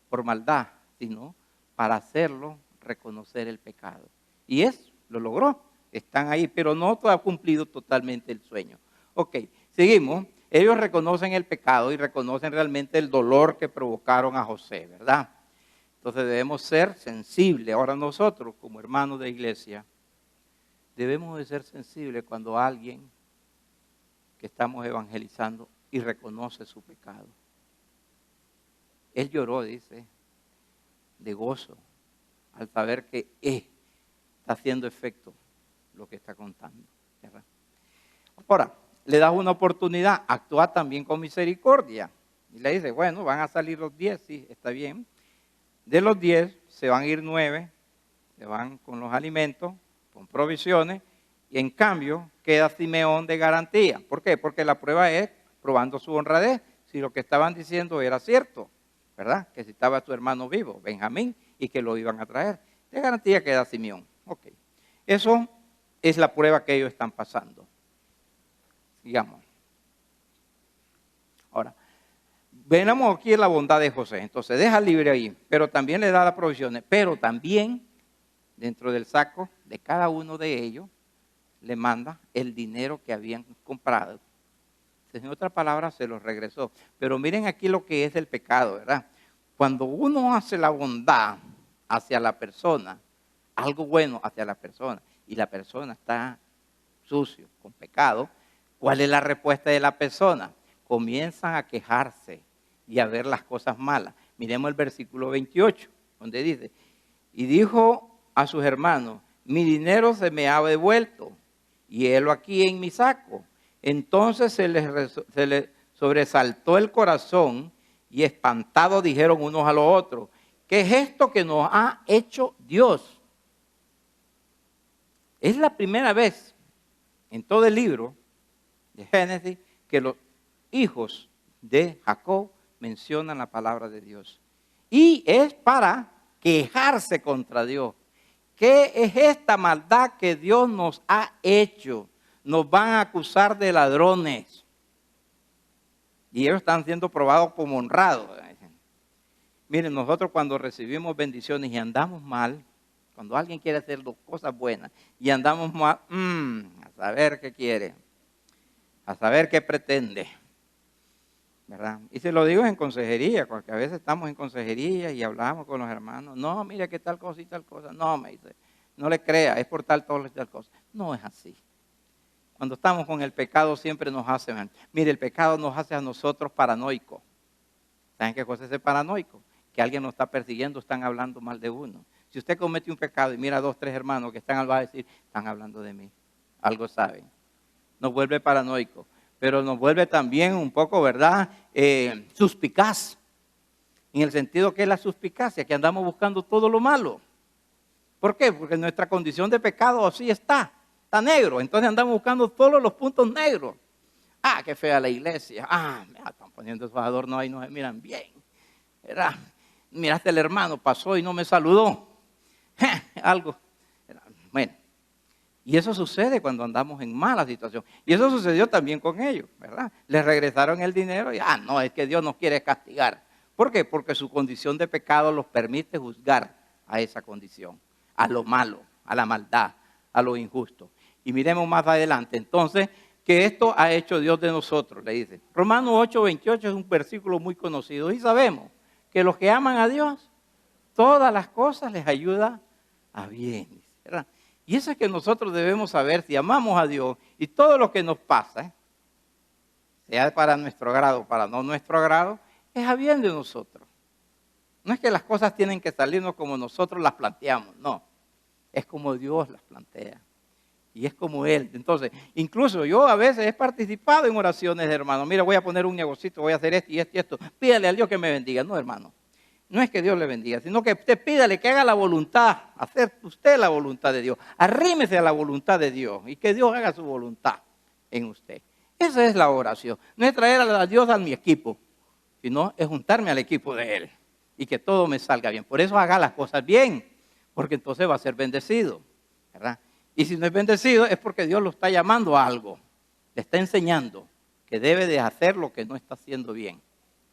por maldad, sino para hacerlo reconocer el pecado. Y eso lo logró. Están ahí, pero no ha cumplido totalmente el sueño. Ok, seguimos. Ellos reconocen el pecado y reconocen realmente el dolor que provocaron a José, ¿verdad? Entonces debemos ser sensibles. Ahora nosotros, como hermanos de iglesia, debemos de ser sensibles cuando alguien que estamos evangelizando y reconoce su pecado. Él lloró, dice, de gozo, al saber que está haciendo efecto lo que está contando, ¿verdad? Ahora, le das una oportunidad, actúa también con misericordia. Y le dice, bueno, van a salir los 10, sí, está bien. De los 10 se van a ir 9, se van con los alimentos, con provisiones, y en cambio queda Simeón de garantía. ¿Por qué? Porque la prueba es probando su honradez, si lo que estaban diciendo era cierto, ¿verdad? Que si estaba su hermano vivo, Benjamín, y que lo iban a traer. De garantía queda Simeón. Ok. Eso es la prueba que ellos están pasando. Sigamos. Ahora, veamos aquí la bondad de José. Entonces, deja libre ahí, pero también le da las provisiones. Pero también, dentro del saco de cada uno de ellos, le manda el dinero que habían comprado. En otras palabras, se los regresó. Pero miren aquí lo que es el pecado, ¿verdad? Cuando uno hace la bondad hacia la persona, algo bueno hacia la persona, y la persona está sucio, con pecado, ¿cuál es la respuesta de la persona? Comienzan a quejarse y a ver las cosas malas. Miremos el versículo 28, donde dice, y dijo a sus hermanos, mi dinero se me ha devuelto, y helo aquí en mi saco. Entonces se les sobresaltó el corazón, y espantados dijeron unos a los otros, ¿qué es esto que nos ha hecho Dios? Es la primera vez en todo el libro de Génesis que los hijos de Jacob mencionan la palabra de Dios. Y es para quejarse contra Dios. ¿Qué es esta maldad que Dios nos ha hecho? Nos van a acusar de ladrones. Y ellos están siendo probados como honrados. Miren, nosotros cuando recibimos bendiciones y andamos mal, cuando alguien quiere hacer dos cosas buenas y andamos mal, a saber qué quiere, a saber qué pretende, ¿verdad? Y se lo digo en consejería, porque a veces estamos en consejería y hablamos con los hermanos. No, mira que tal cosa y tal cosa. No, me dice, no le crea, es por tal y tal cosa. No es así. Cuando estamos con el pecado siempre nos hace mal. Mire, el pecado nos hace a nosotros paranoicos. ¿Saben qué cosa es ser paranoico? Que alguien nos está persiguiendo, están hablando mal de uno. Si usted comete un pecado y mira a 2, 3 hermanos que están al va a decir, están hablando de mí. Algo saben. Nos vuelve paranoico. Pero nos vuelve también un poco, ¿verdad? Suspicaz. En el sentido que es la suspicacia, que andamos buscando todo lo malo. ¿Por qué? Porque nuestra condición de pecado así está negro. Entonces andamos buscando todos los puntos negros. Ah, qué fea la iglesia. Ah, me están poniendo esos adornos ahí, no se miran bien. ¿Verdad? Miraste el hermano, pasó y no me saludó. Algo. Bueno. Y eso sucede cuando andamos en mala situación. Y eso sucedió también con ellos, ¿verdad? Les regresaron el dinero y, no, es que Dios nos quiere castigar. ¿Por qué? Porque su condición de pecado los permite juzgar a esa condición, a lo malo, a la maldad, a lo injusto. Y miremos más adelante, entonces, que esto ha hecho Dios de nosotros, le dice. Romanos 8:28 es un versículo muy conocido y sabemos que los que aman a Dios, todas las cosas les ayudan a bien, ¿verdad? Y eso es que nosotros debemos saber si amamos a Dios y todo lo que nos pasa, sea para nuestro agrado o para no nuestro agrado, es a bien de nosotros. No es que las cosas tienen que salirnos como nosotros las planteamos, no. Es como Dios las plantea. Y es como Él. Entonces, incluso yo a veces he participado en oraciones de hermano. Mira, voy a poner un negocito, voy a hacer esto y esto y esto. Pídale a Dios que me bendiga. No, hermano. No es que Dios le bendiga, sino que usted pídale que haga la voluntad. Hacer usted la voluntad de Dios. Arrímese a la voluntad de Dios y que Dios haga su voluntad en usted. Esa es la oración. No es traer a Dios a mi equipo, sino es juntarme al equipo de Él y que todo me salga bien. Por eso haga las cosas bien, porque entonces va a ser bendecido, ¿verdad? Y si no es bendecido es porque Dios lo está llamando a algo, le está enseñando que debe de hacer lo que no está haciendo bien.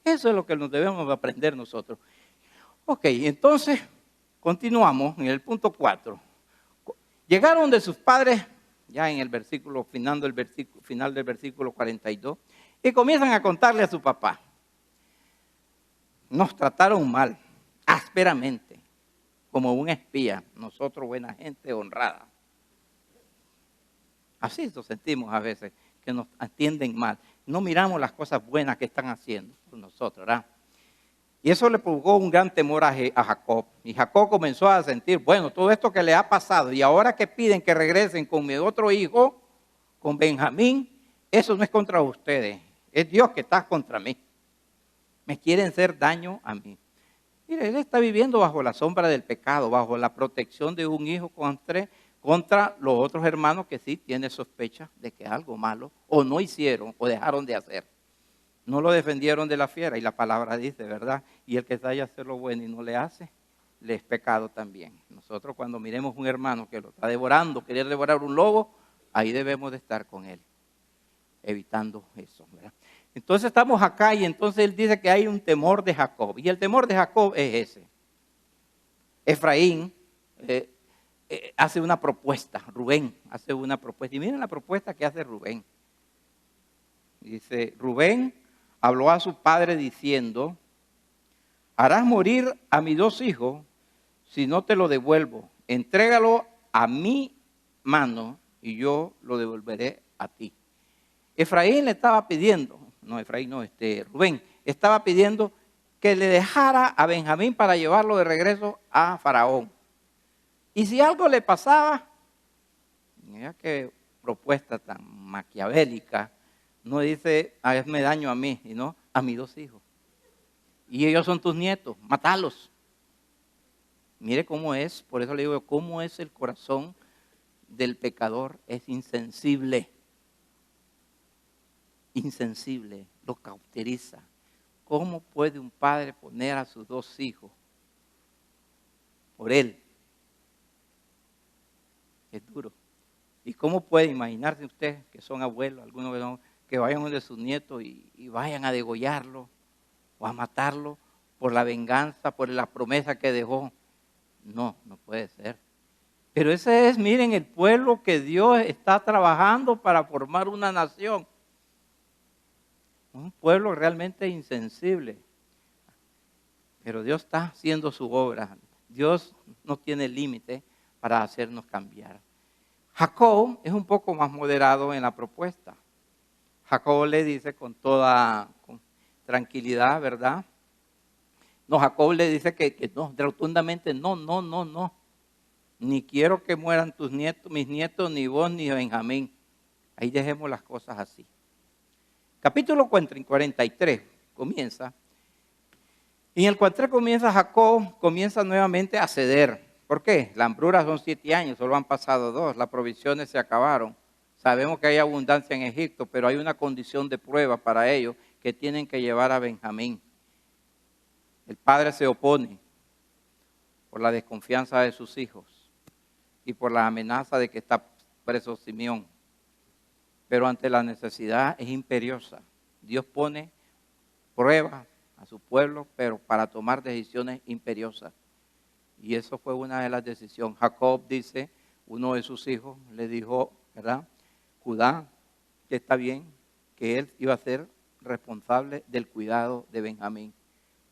Eso es lo que nos debemos aprender nosotros. Ok, entonces continuamos en el punto 4. Llegaron de sus padres, ya en el versículo, final del versículo 42, y comienzan a contarle a su papá. Nos trataron mal, ásperamente, como un espía, nosotros buena gente honrada. Así nos sentimos a veces, que nos atienden mal. No miramos las cosas buenas que están haciendo por nosotros, ¿verdad? Y eso le provocó un gran temor a Jacob. Y Jacob comenzó a sentir, bueno, todo esto que le ha pasado, y ahora que piden que regresen con mi otro hijo, con Benjamín, eso no es contra ustedes, es Dios que está contra mí. Me quieren hacer daño a mí. Mire, él está viviendo bajo la sombra del pecado, bajo la protección de un hijo contra los otros hermanos que sí tienen sospecha de que algo malo o no hicieron o dejaron de hacer. No lo defendieron de la fiera y la palabra dice, ¿verdad? Y el que sabe hacer lo bueno y no le hace, le es pecado también. Nosotros cuando miremos un hermano que lo está devorando, querer devorar un lobo, ahí debemos de estar con él, evitando eso, ¿verdad? Entonces estamos acá y entonces él dice que hay un temor de Jacob. Y el temor de Jacob es ese. Efraín hace una propuesta, Rubén hace una propuesta. Y miren la propuesta que hace Rubén. Dice, Rubén habló a su padre diciendo, harás morir a mis 2 hijos si no te lo devuelvo. Entrégalo a mi mano y yo lo devolveré a ti. Efraín le estaba pidiendo, Rubén estaba pidiendo que le dejara a Benjamín para llevarlo de regreso a Faraón. Y si algo le pasaba, mira qué propuesta tan maquiavélica, no dice, hazme daño a mí, sino a mis 2 hijos. Y ellos son tus nietos, mátalos. Mire cómo es, por eso le digo, cómo es el corazón del pecador, es insensible. Insensible, lo cauteriza. ¿Cómo puede un padre poner a sus 2 hijos por él? Es duro. ¿Y cómo puede imaginarse usted que son abuelos, algunos que vayan de sus nietos y vayan a degollarlo o a matarlo por la venganza, por la promesa que dejó? No, no puede ser. Pero ese es, miren, el pueblo que Dios está trabajando para formar una nación. Un pueblo realmente insensible. Pero Dios está haciendo su obra. Dios no tiene límite para hacernos cambiar. Jacob es un poco más moderado en la propuesta. Jacob le dice con tranquilidad, ¿verdad? No, Jacob le dice que no, rotundamente no. Ni quiero que mueran tus nietos, mis nietos, ni vos, ni Benjamín. Ahí dejemos las cosas así. Capítulo 43 comienza. Y en el 43 Jacob comienza nuevamente a ceder. ¿Por qué? La hambruna son 7 años, solo han pasado 2, las provisiones se acabaron. Sabemos que hay abundancia en Egipto, pero hay una condición de prueba para ellos que tienen que llevar a Benjamín. El padre se opone por la desconfianza de sus hijos y por la amenaza de que está preso Simeón. Pero ante la necesidad es imperiosa. Dios pone pruebas a su pueblo, pero para tomar decisiones imperiosas. Y eso fue una de las decisiones. Jacob dice, uno de sus hijos le dijo, ¿verdad? Judá, que está bien, que él iba a ser responsable del cuidado de Benjamín.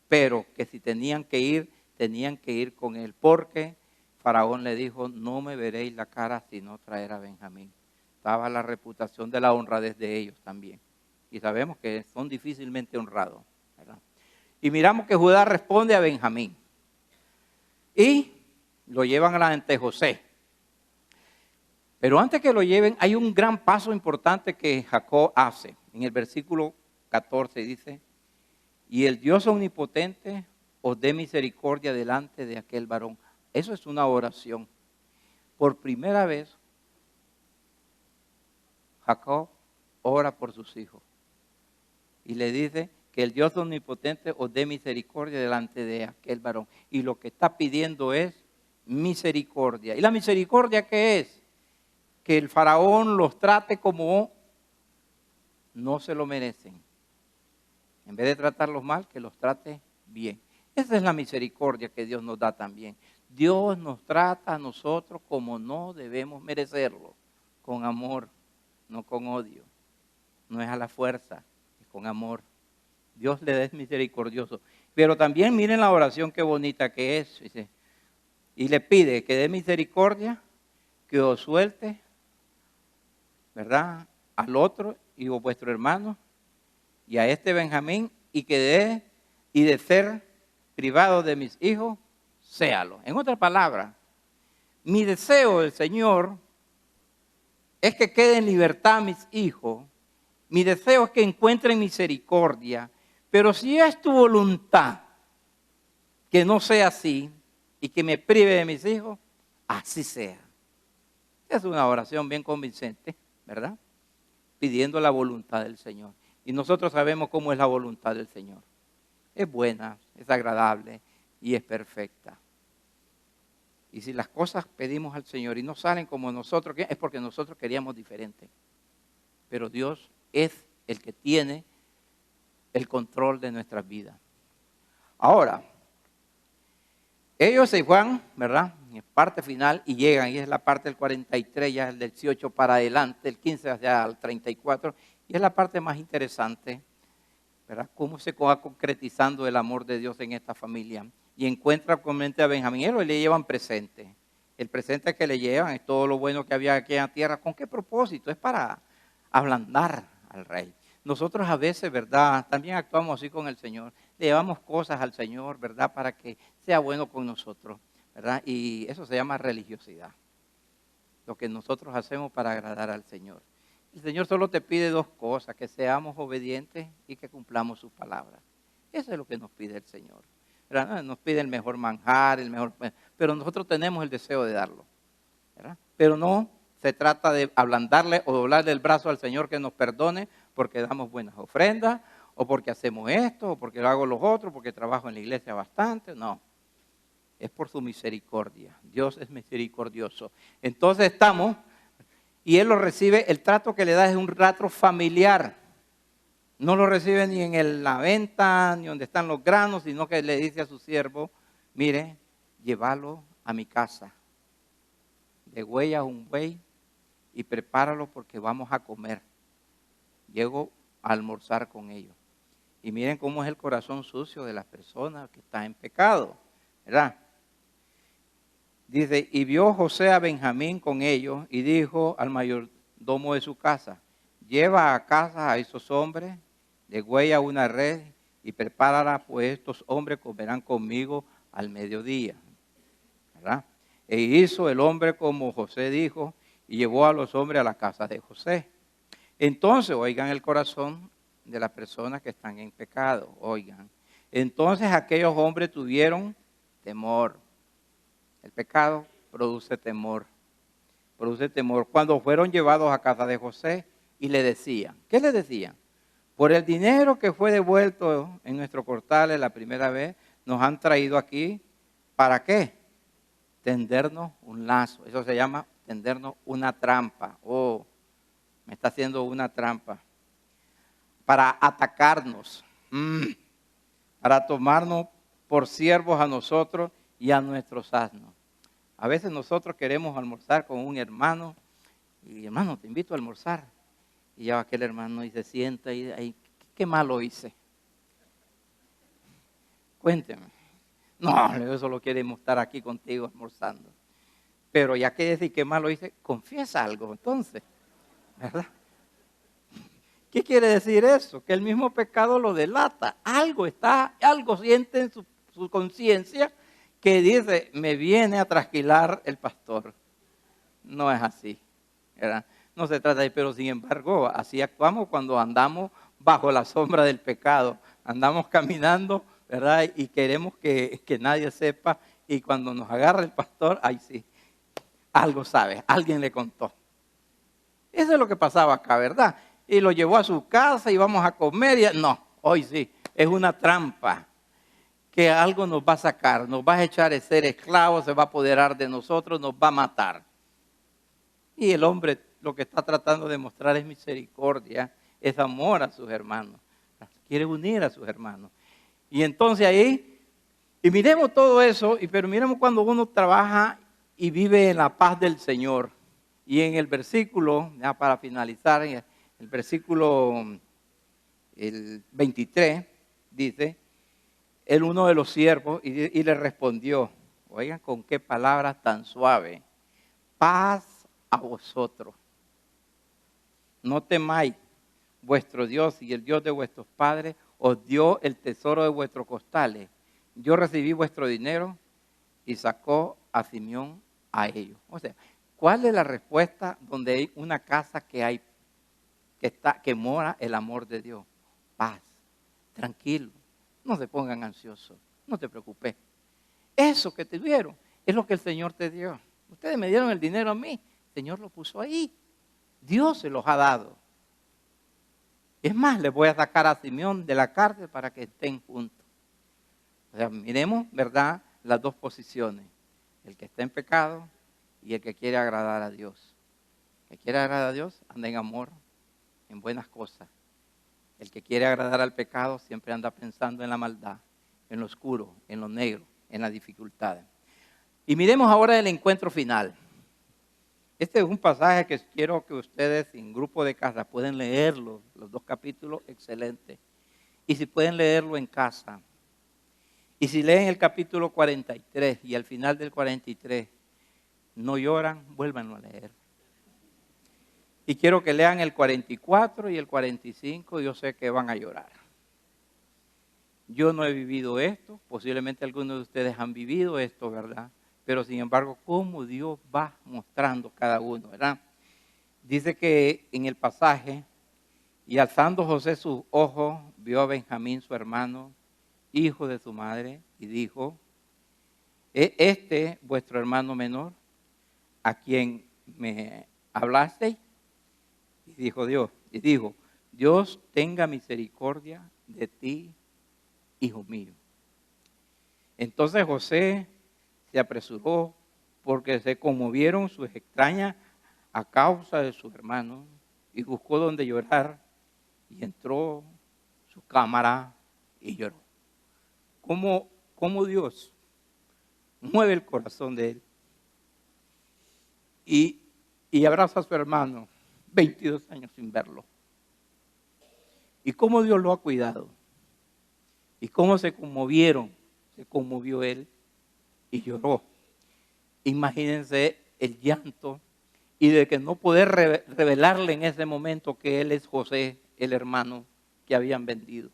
Pero que si tenían que ir con él, porque Faraón le dijo, no me veréis la cara si no traer a Benjamín. Estaba la reputación de la honradez de ellos también. Y sabemos que son difícilmente honrados, ¿verdad? Y miramos que Judá responde a Benjamín. Y lo llevan ante José. Pero antes que lo lleven, hay un gran paso importante que Jacob hace. En el versículo 14 dice, y el Dios omnipotente os dé misericordia delante de aquel varón. Eso es una oración. Por primera vez, Jacob ora por sus hijos. Y le dice que el Dios omnipotente os dé misericordia delante de aquel varón. Y lo que está pidiendo es misericordia. ¿Y la misericordia qué es? Que el faraón los trate como no se lo merecen. En vez de tratarlos mal, que los trate bien. Esa es la misericordia que Dios nos da también. Dios nos trata a nosotros como no debemos merecerlo. Con amor, no con odio. No es a la fuerza, es con amor. Dios le es misericordioso. Pero también miren la oración qué bonita que es. Dice, y le pide que dé misericordia, que os suelte, ¿verdad? Al otro y a vuestro hermano y a este Benjamín, y que dé, y de ser privado de mis hijos, séalo. En otras palabras, mi deseo del Señor es que queden en libertad mis hijos. Mi deseo es que encuentren misericordia. Pero si es tu voluntad que no sea así y que me prive de mis hijos, así sea. Es una oración bien convincente, ¿verdad? Pidiendo la voluntad del Señor. Y nosotros sabemos cómo es la voluntad del Señor. Es buena, es agradable y es perfecta. Y si las cosas pedimos al Señor y no salen como nosotros, es porque nosotros queríamos diferente. Pero Dios es el que tiene el control de nuestras vidas. Ahora, ellos se van, ¿verdad? En parte final y llegan, y es la parte del 43, ya el del 18 para adelante, el 15 hacia el 34, y es la parte más interesante, ¿verdad? Cómo se va concretizando el amor de Dios en esta familia. Y encuentra comúnmente a Benjamín, y le llevan presente. El presente que le llevan es todo lo bueno que había aquí en la tierra. ¿Con qué propósito? Es para ablandar al rey. Nosotros a veces, ¿verdad? También actuamos así con el Señor. Le llevamos cosas al Señor, ¿verdad? Para que sea bueno con nosotros, ¿verdad? Y eso se llama religiosidad. Lo que nosotros hacemos para agradar al Señor. El Señor solo te pide dos cosas, que seamos obedientes y que cumplamos sus palabras. Eso es lo que nos pide el Señor, ¿verdad? Nos pide el mejor manjar, pero nosotros tenemos el deseo de darlo, ¿verdad? Pero no se trata de ablandarle o doblarle el brazo al Señor que nos perdone porque damos buenas ofrendas, o porque hacemos esto, o porque lo hago los otros, porque trabajo en la iglesia bastante. No, es por su misericordia. Dios es misericordioso. Entonces estamos, y Él lo recibe, el trato que le da es un trato familiar. No lo recibe ni en la venta, ni donde están los granos, sino que le dice a su siervo, mire, llévalo a mi casa. Degüella un buey y prepáralo porque vamos a comer. Llego a almorzar con ellos. Y miren cómo es el corazón sucio de las personas que están en pecado, ¿verdad? Dice, y vio José a Benjamín con ellos y dijo al mayordomo de su casa, lleva a casa a esos hombres, degüella una red y prepárala, pues estos hombres comerán conmigo al mediodía, ¿verdad? E hizo el hombre como José dijo y llevó a los hombres a la casa de José. Entonces, oigan el corazón de las personas que están en pecado, oigan. Entonces aquellos hombres tuvieron temor. El pecado produce temor. Produce temor. Cuando fueron llevados a casa de José y le decían, ¿qué le decían? Por el dinero que fue devuelto en nuestro cortales la primera vez, nos han traído aquí, ¿para qué? Tendernos un lazo. Eso se llama tendernos una trampa. Oh, me está haciendo una trampa. Para atacarnos, para tomarnos por siervos a nosotros y a nuestros asnos. A veces nosotros queremos almorzar con un hermano y hermano, te invito a almorzar. Y ya aquel hermano y se sienta y ahí, ¿qué malo hice? Cuénteme. No, yo solo queremos estar aquí contigo almorzando. Pero ya que decir que malo hice, confiesa algo entonces, ¿verdad? ¿Qué quiere decir eso? Que el mismo pecado lo delata. Algo siente en su conciencia que dice, me viene a trasquilar el pastor. No es así, ¿verdad? No se trata de, pero sin embargo, así actuamos cuando andamos bajo la sombra del pecado. Andamos caminando, ¿verdad? Y queremos que nadie sepa. Y cuando nos agarra el pastor, ahí sí, algo sabe, alguien le contó. Eso es lo que pasaba acá, ¿verdad? Y lo llevó a su casa y vamos a comer. No, hoy sí, es una trampa que algo nos va a sacar, nos va a echar a ser esclavos, se va a apoderar de nosotros, nos va a matar. Y el hombre lo que está tratando de mostrar es misericordia, es amor a sus hermanos, quiere unir a sus hermanos. Y entonces ahí, y miremos todo eso, pero miremos cuando uno trabaja y vive en la paz del Señor. Y en el versículo, ya para finalizar, en el versículo el 23, dice, uno de los siervos, y le respondió, oigan con qué palabras tan suaves, paz a vosotros, no temáis, vuestro Dios y el Dios de vuestros padres os dio el tesoro de vuestros costales. Yo recibí vuestro dinero y sacó a Simeón a ellos. O sea, ¿cuál es la respuesta donde hay una casa que mora el amor de Dios? Paz, tranquilo, no se pongan ansiosos, no te preocupes. Eso que te dieron es lo que el Señor te dio. Ustedes me dieron el dinero a mí, el Señor lo puso ahí. Dios se los ha dado. Es más, les voy a sacar a Simeón de la cárcel para que estén juntos. O sea, miremos, ¿verdad?, las dos posiciones. El que está en pecado y el que quiere agradar a Dios. El que quiere agradar a Dios anda en amor, en buenas cosas. El que quiere agradar al pecado siempre anda pensando en la maldad, en lo oscuro, en lo negro, en las dificultades. Y miremos ahora el encuentro final. Este es un pasaje que quiero que ustedes en grupo de casa pueden leerlo, los dos capítulos, excelente. Y si pueden leerlo en casa. Y si leen el capítulo 43 y al final del 43 no lloran, vuélvanlo a leer. Y quiero que lean el 44 y el 45, yo sé que van a llorar. Yo no he vivido esto, posiblemente algunos de ustedes han vivido esto, ¿verdad? Pero sin embargo, cómo Dios va mostrando cada uno, ¿verdad? Dice que en el pasaje, y alzando José sus ojos, vio a Benjamín, su hermano, hijo de su madre, y dijo, ¿es este vuestro hermano menor, a quien me hablasteis? Y dijo, Dios tenga misericordia de ti, hijo mío. Entonces José se apresuró porque se conmovieron sus extrañas a causa de su hermano y buscó donde llorar y entró su cámara y lloró. ¿Cómo Dios mueve el corazón de él? Y abraza a su hermano, 22 años sin verlo. Y cómo Dios lo ha cuidado. Y cómo se conmovió él y lloró. Imagínense el llanto y de que no poder revelarle en ese momento que él es José, el hermano que habían vendido.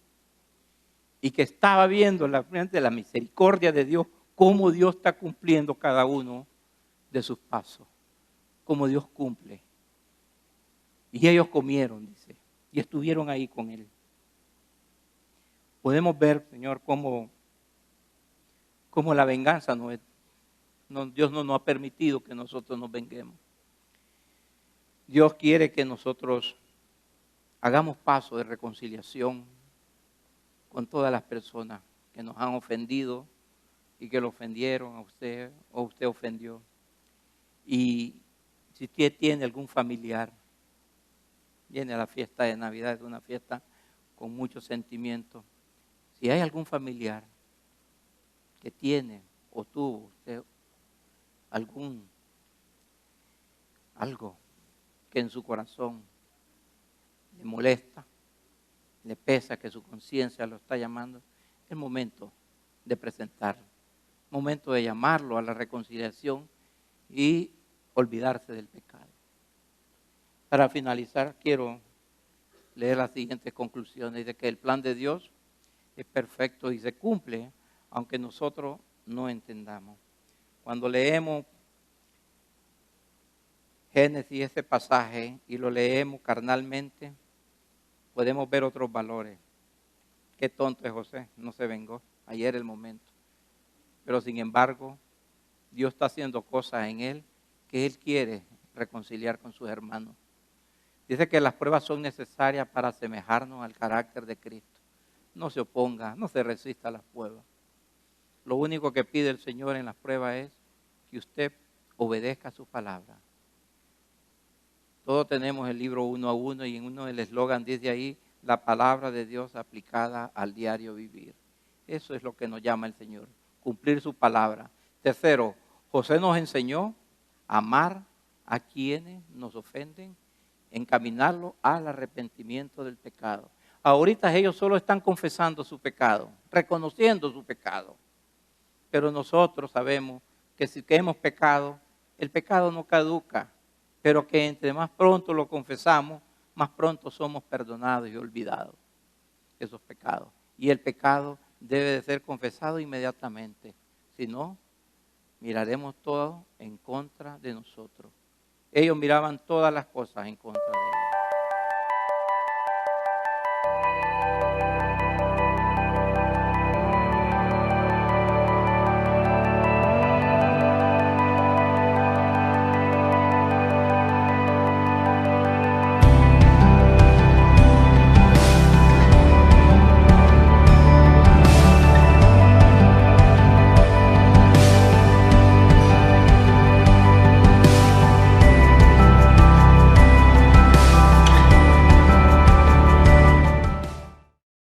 Y que estaba viendo en la frente de la misericordia de Dios, cómo Dios está cumpliendo cada uno de sus pasos. Cómo Dios cumple. Y ellos comieron, dice, y estuvieron ahí con él. Podemos ver, Señor, cómo la venganza Dios no nos ha permitido que nosotros nos venguemos. Dios quiere que nosotros hagamos paso de reconciliación con todas las personas que nos han ofendido y que lo ofendieron a usted o usted ofendió. Y si usted tiene algún familiar, viene a la fiesta de Navidad, es una fiesta con mucho sentimiento. Si hay algún familiar que tiene o tuvo usted algo que en su corazón le molesta, le pesa, que su conciencia lo está llamando, es momento de presentarlo, momento de llamarlo a la reconciliación y olvidarse del pecado. Para finalizar, quiero leer las siguientes conclusiones de que el plan de Dios es perfecto y se cumple, aunque nosotros no entendamos. Cuando leemos Génesis, ese pasaje, y lo leemos carnalmente, podemos ver otros valores. Qué tonto es José, no se vengó, ayer el momento. Pero sin embargo, Dios está haciendo cosas en él que él quiere reconciliar con sus hermanos. Dice que las pruebas son necesarias para asemejarnos al carácter de Cristo. No se oponga, no se resista a las pruebas. Lo único que pide el Señor en las pruebas es que usted obedezca su palabra. Todos tenemos el libro 1 a 1 y en uno del eslogan dice ahí, la palabra de Dios aplicada al diario vivir. Eso es lo que nos llama el Señor, cumplir su palabra. Tercero, José nos enseñó a amar a quienes nos ofenden, encaminarlo al arrepentimiento del pecado. Ahorita ellos solo están confesando su pecado, reconociendo su pecado. Pero nosotros sabemos que si hemos pecado, el pecado no caduca, pero que entre más pronto lo confesamos, más pronto somos perdonados y olvidados esos pecados. Y el pecado debe de ser confesado inmediatamente. Si no, miraremos todo en contra de nosotros. Ellos miraban todas las cosas en contra de